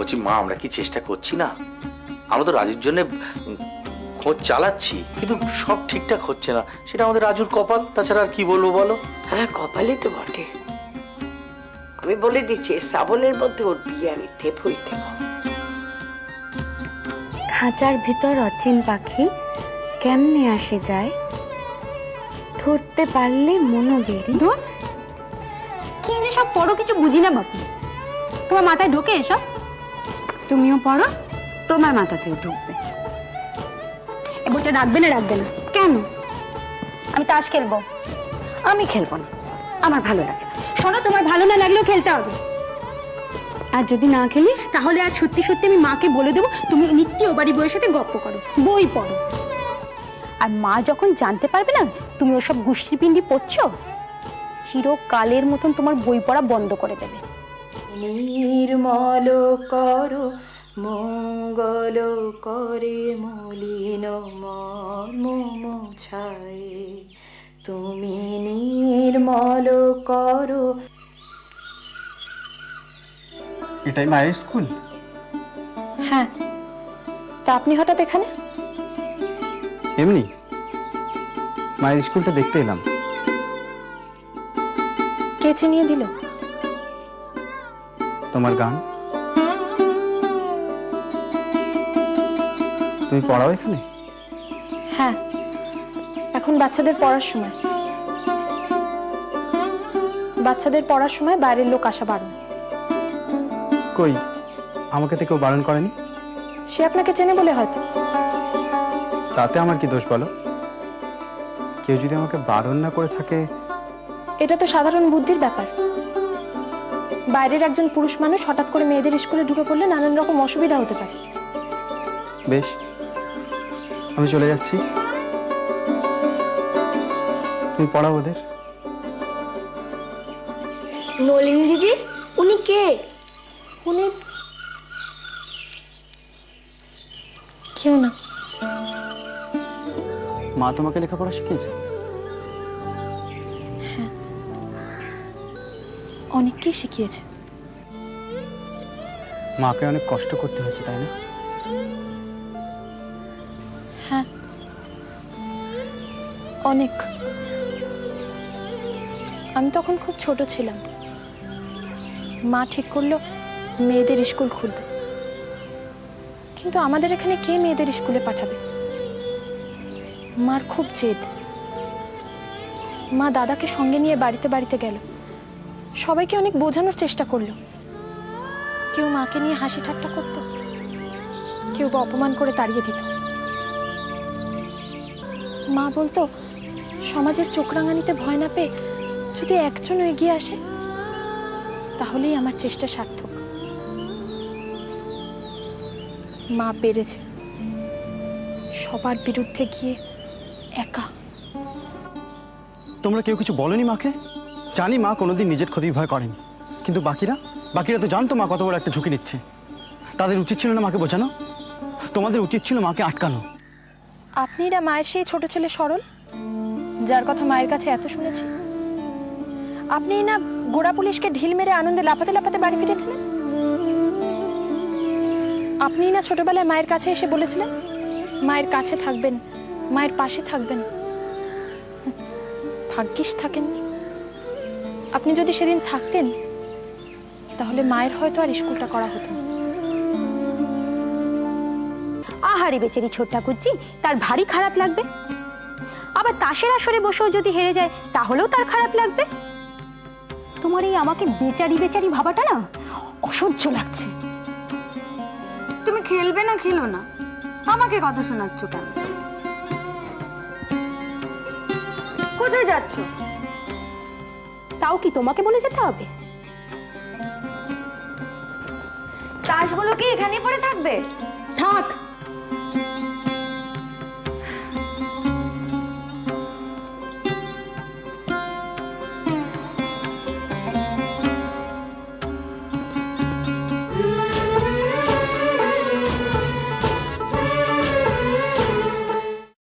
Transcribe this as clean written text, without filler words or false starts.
বলছি মা, আমরা কি চেষ্টা করছি না? আমরা তো রাজুর জন্য খোঁজ চালাচ্ছি, কিন্তু সব ঠিকঠাক হচ্ছে না। সেটা আমাদের রাজুর কপাল, তাছাড়া আর কি বলবো বলো? হ্যাঁ, কপালই তো বটে। আমি বলে দিচ্ছি, শ্রাবণের মধ্যে ওর বিয়ে আমি দেবই দেব। খাঁচার ভিতর অচিন পাখি কেমনে আসে যায়, ধরতে পারলে মনো বেরি। ধুর, কি যে সব পড়ো, কিছু বুঝি না বাপু। তোমার মাথায় ঢোকে এসব? তুমিও পড়ো, তোমার মাথাতেও ঢুকবে। এ বইটা রাখবে না? রাখবে না কেন? আমি তাস খেলবো। আমি খেলবো না, আমার ভালো লাগে না। শোনো, তোমার ভালো না লাগলেও খেলতে হবে। আর যদি না খেলিস, তাহলে আজ সত্যি সত্যি আমি মাকে বলে দেবো তুমি নিত্য ও বাড়ি বইয়ের সাথে গপ্প করো, বই পড়ো। আর মা যখন জানতে পারবে না তুমি ওসব গুষ্টি পিন্ডি পড়ছো, চিরকালের মতন তোমার বই পড়া বন্ধ করে দেবে। নির্মল করো মঙ্গল করে মলিন মর্ম মোছায়, তুমি নির্মল করো। এটাই মায়ের স্কুল? হ্যাঁ, তা আপনি হঠাৎ এখানে? এমনি মায়ের স্কুলটা দেখতে এলাম। কে চিনিয়ে দিল? তোমার গান। তুমি পড়াও এখানে? হ্যাঁ, এখন বাচ্চাদের পড়ার সময়। বাচ্চাদের পড়ার সময় বাইরের লোক আসা বারণ। কই, আমাকে তো কেউ বারণ করেনি। সে আপনাকে চেনে বলে হয়তো। তাতে আমার কি দোষ বলো? কেউ যদি আমাকে বারণ না করে থাকে। এটা তো সাধারণ বুদ্ধির ব্যাপার। বাইরের একজন পুরুষ মানুষ হঠাৎ করে মেয়েদের স্কুলে ঢুকে পড়লে নানান রকম অসুবিধা হতে পারে। বেশ, আমি চলে যাচ্ছি। তুমি পড়াও ওদের। নলিনী দিদি, উনি কে? উনি কেউ না। মা তোমাকে লেখাপড়া শিখিয়েছে? অনেককেই শিখিয়েছে। মাকে অনেক কষ্ট করতে হয়েছে, তাই না? হ্যাঁ, অনেক। আমি তখন খুব ছোট ছিলাম। মা ঠিক করলো মেয়েদের স্কুল খুলবে, কিন্তু আমাদের এখানে কে মেয়েদের স্কুলে পাঠাবে? মার খুব জেদ। মা দাদাকে সঙ্গে নিয়ে বাড়িতে বাড়িতে গেল, সবাইকে অনেক বোঝানোর চেষ্টা করলো। কেউ মাকে নিয়ে হাসি ঠাট্টা করতো, কেউ বা অপমান করে তাড়িয়ে দিত। মা বলতো সমাজের চোখ রাঙানিতে ভয় না পেয়ে যদি একজন এগিয়ে আসে তাহলেই আমার চেষ্টা সার্থক। মা পেরেছে সবার বিরুদ্ধে গিয়ে একা। তোমরা কেউ কিছু বলনি মাকে? জানি মা কোনোদিন নিজের ক্ষতির ভয় করেনি, কিন্তু বাকিরা তো জানতো মা কত বড় একটা ঝুঁকি নিচ্ছে। তাদের উচিত ছিল না মাকে বোঝানো? তোমাদের উচিত ছিল মাকে আটকানো। আপনিরা মায়ের সেই ছোট ছেলে সরল, যার কথা মায়ের কাছে এত শুনেছি। আপনি না গোড়া পুলিশকে ঢিল মেরে আনন্দে লাফাতে লাফাতে বাড়ি ফিরেছিলেন। আপনি না ছোটবেলায় মায়ের কাছে এসে বলেছিলেন মায়ের কাছে থাকবেন, মায়ের পাশে থাকবেন। ভাগ্যিস থাকেননি। আপনি যদি সেদিন থাকতেন তাহলে মায়ের হয়তো আর স্কুলটা করা হতো না। আহারে বেচারি ছোট ঠাকুরজি, তার ভারী খারাপ লাগবে। আবার তাসের আসরে বসেও যদি হেরে যায় তাহলেও তার খারাপ লাগবে। তোমার এই আমাকে বেচারি বেচারি ভাবাটা না অসহ্য লাগছে। তুমি খেলবে না খেলো না, আমাকে কথা শোনাচ্ছ কেন? কোথায় যাচ্ছ? তাও কি তোমাকে বলে যেতে হবে? তাসগুলো কি এখানেই পড়ে থাকবে? থাক,